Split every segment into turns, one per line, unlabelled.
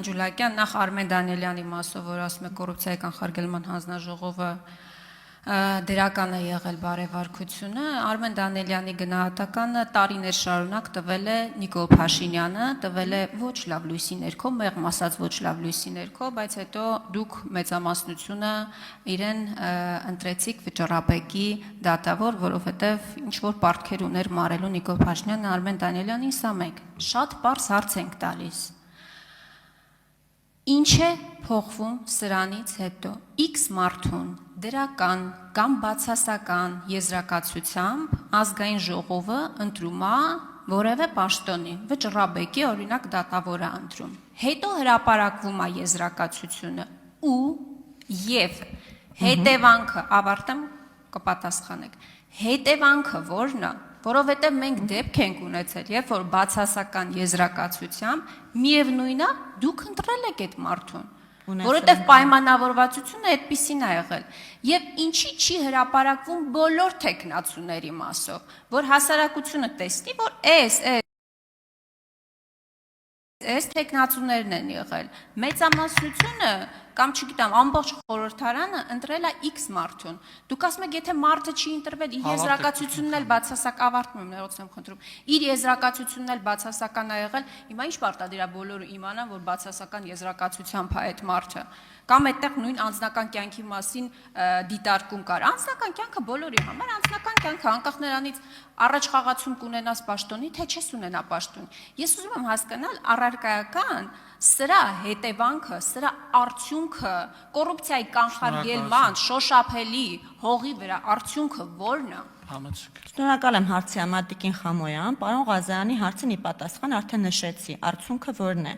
Տիկին Ջուլակյան, նախ Արմեն Դանիելյանի մասով, որ ասում է կոռուպցիայի կանխարգելման հանձնաժողովը դերական է եղել բարեվարկությունը, Արմեն Դանիելյանի գնահատականը տարիներ շարունակ տվել է Նիկոլ Փաշինյանը, տվել է ոչ լավ լույսի ներքո, մեղմ ասած ոչ լավ լույսի ներքո, բայց հետո դուք մեծամասնությունը իրեն ընտրեցիք վճռաբեկի դատավոր, որովհետև ինչ-որ պարտքեր ուներ մարելու Նիկոլ Փաշինյանը Արմեն Դանիելյանին, սա մեկ, շատ պարզ հարց ենք տալիս։ Ինչ է փոխվում սրանից հետո, X մարդուն դրական կամ բացասական եզրակացությամբ ազգային ժողովը ընտրում է որևէ պաշտոնի, վճռաբեկի օրինակ դատավոր է ընտրում։ Հետո հրապարակվում է եզրակացությունը եւ հետևանքը, ավարտեմ, կպատասխանեք, հետևանքը որն է, որովհետև մենք դեպք ենք ունեցել, երբ որ բացասական եզրակացությամբ միևնույնն է, դուք ընտրել եք այդ մարդուն, որովհետև պայմանավորվածությունը այդպիսին է եղել։ Եվ ինչի չի հրապարակվում բոլոր թեկնածուների մասով, որ հասարակությունը տեսնի, որ այս թեկնածուներն են եղել։ Մեծամասնությունը կամ չգիտեմ, ամբողջ խորհրդարանը ընտրել է X մարդուն։ Դուք ասում եք, եթե մարդը չի ընտրվել, իր եզրակացությունն էլ բացասական, ավարտում եմ, ներողություն խնդրում, իր եզրակացությունն էլ բացասական է եղել, հիմա ինչ պարտադիր է բոլորը իմանան, որ բացասական եզրակացությամբ է այդ մարդը։ Կամ այդտեղ նույն անձնական կյանքի մասին դիտարկում կար։ Անձնական կյանքը բոլորի համար, անձնական կյանքը անկախ նրանից առաջ խաղացում կունենաս պաշտոնի, թե չես ունենա պաշտոն։ Ես ուզում եմ հասկանալ առարկայական սրա հետևանքը, սրա արդյունքը, կոռուպցիայի կանխարգելման, շոշափելի հողի վրա արդյունքը ո՞րն է։
Շնորհակալ եմ հարցի համար Տիկին Խամոյան, պարոն Ղազարյանի հարցին ի պատասխան արդեն նշեցի, արդյունքը ո՞րն է։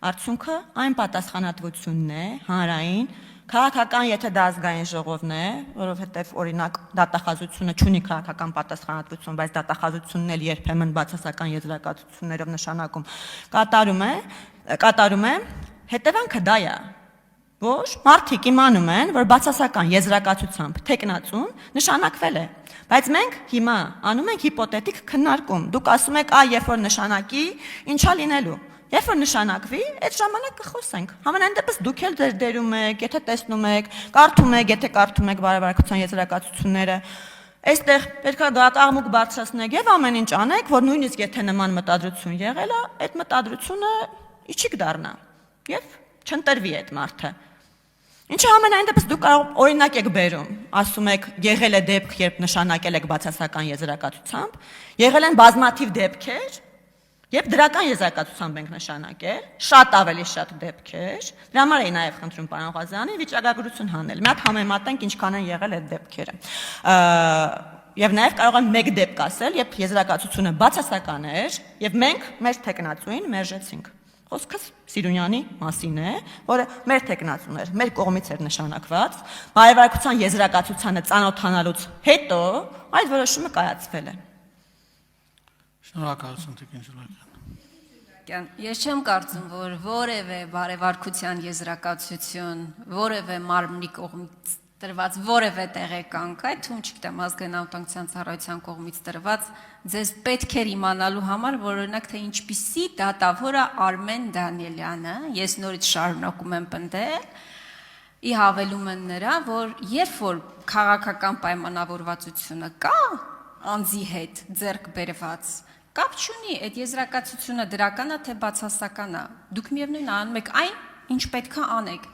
Արդյունքը այն պատասխանատվությունն է, հանրային, քաղաքական, եթե դա ազգային ժողովն է, որովհետև օրինակ դատախազությունը չունի քաղաքական պատասխանատվություն, բայց դատախազությունն էլ երբեմն բացասական եզրակացություններով նշանակում կատարում է, հետևանքը դա է, որ մարդիկ իմանում են, որ բացասական եզրակացությամբ թեկնածուն նշանակվել է, բայց մենք հիմա անում ենք հիպոթետիկ քննարկում, դուք ասում եք, երբ որ նշանակի, ինչա լինելու։ Երբ որ նշանակվի, այդ ժամանակ կխոսենք։ Համենայն դեպս դուք էլ ձեր դերում եք, եթե տեսնում եք, կարդում եք, եթե կարդում եք բարեվարկության եզրակացությունները, այստեղ պետք է աղմուկ բարձրացնեք եւ ամեն ինչ անեք, որ նույնիսկ եթե նման մտադրություն եղել է, այդ մտադրությունը իջիկ դառնա եւ չընտրվի այդ մարդը։ Ինչը համենայն դեպս դուք կարող օրինակ եք բերում, ասում եք, եղել է դեպք, երբ նշանակել եք բացասական եզրակացությամբ, եղել են բազմաթիվ դեպքեր, Եվ դրական եզրակացությամբ ենք նշանակել, շատ ավելի շատ դեպքեր, դրա համար էի նաև խնդրում պարոն Ղազարյանին վիճակագրություն հանել, մի հատ համեմատենք ինչքան են եղել այդ դեպքերը։ Եվ նաև կարող եմ մեկ դեպք ասել, երբ եզրակացությունը բացասական էր, եւ մենք մեր թեկնածուին մերժեցինք։ Խոսքս Սիրունյանի մասին է, որը մեր թեկնածուն էր, մեր կողմից էր նշանակված, բարեվարկության եզրակացությանը ծանոթանալուց հետո այդ որոշումը կայացվել է։
Շնորհակալություն Տիկին Ջուլակյան։
Ես չեմ կարծում, որ որևէ բարեվարկության եզրակացություն, որևէ մարմնի կողմից տրված որևէ տեղեկանք, այդ թվում չգիտեմ ազգային անվտանգության ծառայության կողմից տրված, ձեզ պետք էր իմանալու համար, որ օրինակ թե ինչպիսի դատավոր է Արմեն Դանիելյանը, ես նորից շարունակում եմ պնդել, ի հավելում են նրա, որ երբ որ քաղաքական պայմանավորվածությունը կա անձի հետ ձեռք բերված, կապ չունի, այդ եզրակացությունը դրական է, թե բացասական է, դուք միևնույն անում եք այն, ինչ պետք է անեք։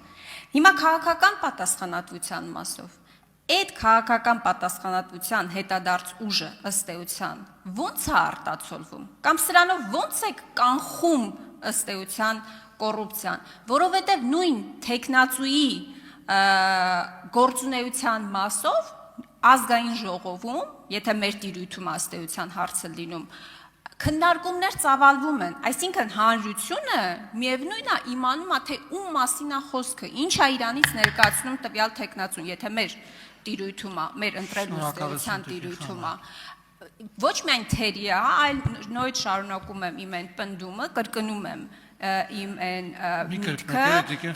Հիմա քաղաքական պատասխանատվության մասով, այդ քաղաքական պատասխանատվության հետադարձ ուժը ըստ էության ո՞նց է արտացոլվում, կամ սրանով ո՞նց է կանխում ըստ էության կոռուպցիան, որովհետև նույն թեկնածուի գործունեության մասով ազգային ժողովում, եթե մեր տիրույթում ըստ էության հարցը լինում, քննարկումներ ծավալվում են, այսինքն հանրությունը միևնույն է իմանում է, թե ում մասին է խոսքը, ինչ է իրանից ներկայացնում տվյալ թեկնածուն, եթե մեր տիրույթում է, մեր ընտրելու ըստ էության տիրույթում է, ոչ միայն թերի է, այլ նորից շարունակում եմ իմ այն պնդումը, կրկնում եմ իմ այն միտքը,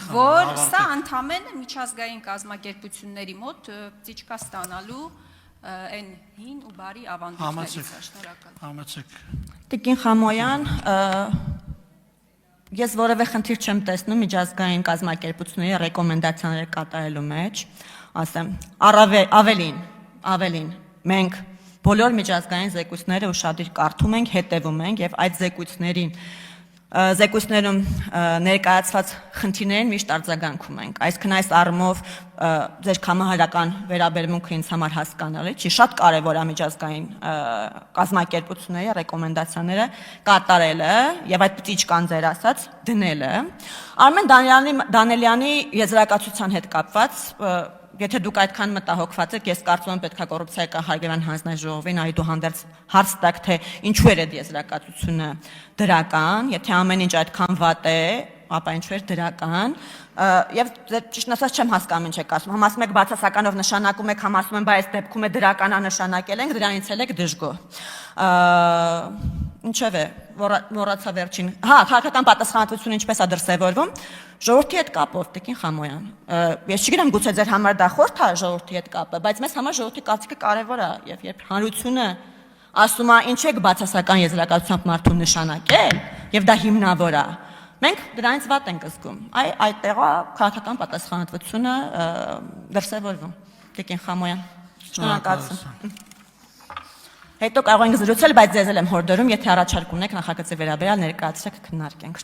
որ սա ընդամենը միջազգային կազմակերպությունների մոտ ծիճկա ստանալու այն հին ու բարի ավանդույթներից է, շնորհակալ։
Համեցեք։
Տիկին Խամոյան, Ես որևէ խնդիր չեմ տեսնում միջազգային կազմակերպությունների ռեկոմենդացիաները կատարելու մեջ, ասեմ, ավելին, մենք բոլոր միջազգային զեկույցները ուշադիր կարդում ենք, հետևում ենք եւ այդ զեկույցներում ներկայացված խնդիրներին միշտ արձագանքում ենք։ Այսինքն այս առումով ձեր կամահարական վերաբերմունքը ինձ համար հասկանալի չի, շատ կարևոր է միջազգային կազմակերպությունների ռեկոմենդացիաները կատարելը եւ այդ պտիճկան ձեր ասած դնելը։ Արմեն Դանելյանի եզրակացության հետ կապված Եթե դուք այդքան մտահոգված եք, ես կարծում եմ պետք է կոռուպցիայի կանխարգելման հանձնաժողովին այդուհանդերձ հարց տաք, թե ինչու էր այդ եզրակացությունը դրական, եթե ամեն ինչ այդքան վատ է, ապա ինչու էր դրական, եւ ճիշտ ասած չեմ հասկանում ինչ եք ասում, համ ասում եք բացասականով նշանակում եք, համ ասում եմ բայց դեպքում է դրականանշանակել ենք, դրանից էլ եք դժգոհ։ Ինչևէ, մոռացա վերջին։ Հա, քաղաքական պատասխանատվությունը ինչպես է դրսևորվում։ Ժողովրդի հետ կապով, Տիկին Խամոյան։ Ես չգիտեմ, գուցե ձեր համար դա խորթ է ժողովրդի հետ կապը, բայց մեզ համար ժողովրդի կարծիքը կարևոր է, եւ երբ հանրությունը ասում է, ինչ եք բացասական եզրակացությամբ մարդուն նշանակել, եւ դա հիմնավոր է, մենք դրանից վատ ենք զգում։ Այդտեղ է քաղաքական պատասխանատվությունը դրսևորվում։ Տիկին Խամոյան։ Շնորհակալություն։ Հետո կարող ենք զրուցել, բայց ձեզ էլ եմ հորդորում, եթե առաջարկ ունեք նախագծի վերաբերյալ ներկայացրեք քննարկենք։